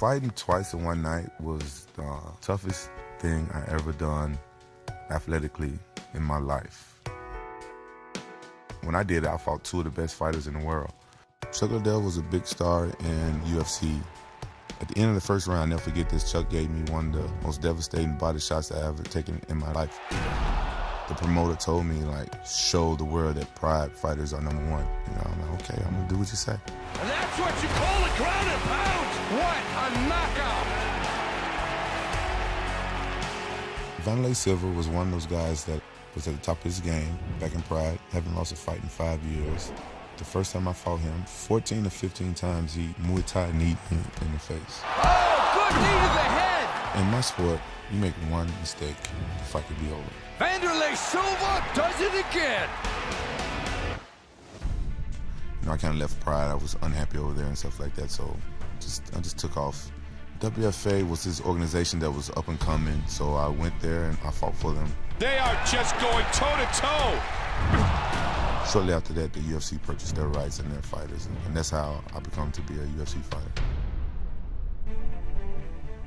Fighting twice in one night was the toughest thing I ever done athletically in my life. When I did it, I fought two of the best fighters in the world. Chuck Liddell was a big star in UFC. At the end of the first round, I'll never forget this, Chuck gave me one of the most devastating body shots I've ever taken in my life. The promoter told me, like, show the world that Pride fighters are number one. You know, I'm like, okay, I'm gonna do what you say. And that's what you call a ground and pound. What a knockout. Vanderlei Silva was one of those guys that was at the top of his game back in Pride, haven't lost a fight in 5 years. The first time I fought him, 14 to 15 times he Muay Thai kneed me in the face. Oh, good knee to the head. In my sport, you make one mistake, the fight could be over. Vanderlei Silva does it again. You know, I kind of left Pride. I was unhappy over there and stuff like that, so I just took off. WFA was this organization that was up and coming, so I went there and I fought for them. They are just going toe-to-toe. Shortly after that, the UFC purchased their rights and their fighters, and that's how I become to be a UFC fighter.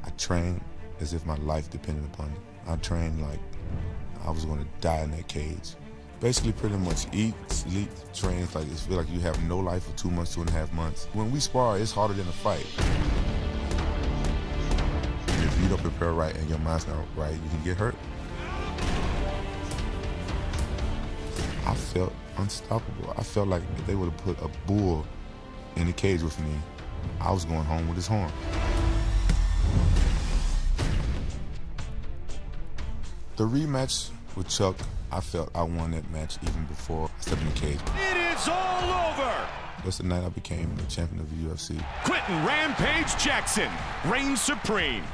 I trained as if my life depended upon it. I trained like I was going to die in that cage. Basically, pretty much eat, sleep, train, like it feel like you have no life for 2 months, 2.5 months. When we spar, it's harder than a fight. And if you don't prepare right and your mind's not right, you can get hurt. I felt unstoppable. I felt like if they would have put a bull in the cage with me, I was going home with his horn. The rematch with Chuck, I felt I won that match even before I stepped in the cage. It is all over. That's the night I became the champion of the UFC. Quentin Rampage Jackson reigns supreme.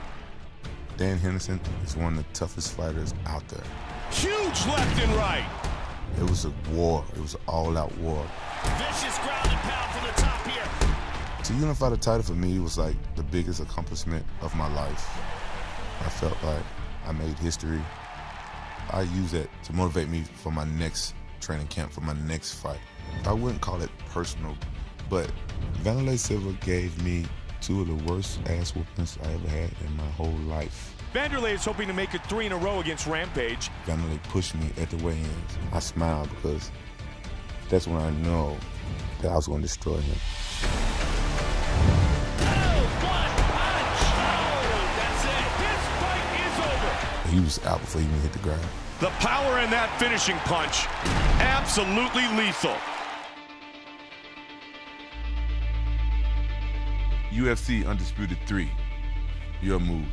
Dan Henderson is one of the toughest fighters out there. Huge left and right. It was a war. It was an all-out war. Vicious ground and pound from the top here. To unify the title for me was like the biggest accomplishment of my life. I felt like I made history. I use that to motivate me for my next training camp, for my next fight. I wouldn't call it personal, but Vanderlei Silva gave me two of the worst ass whoopings I ever had in my whole life. Vanderlei is hoping to make it 3 in a row against Rampage. Vanderlei pushed me at the weigh-ins. I smiled because that's when I know that I was going to destroy him. Oh, one punch! Oh, that's it. This fight is over. He was out before he even hit the ground. The power in that finishing punch, absolutely lethal. UFC Undisputed 3, your move.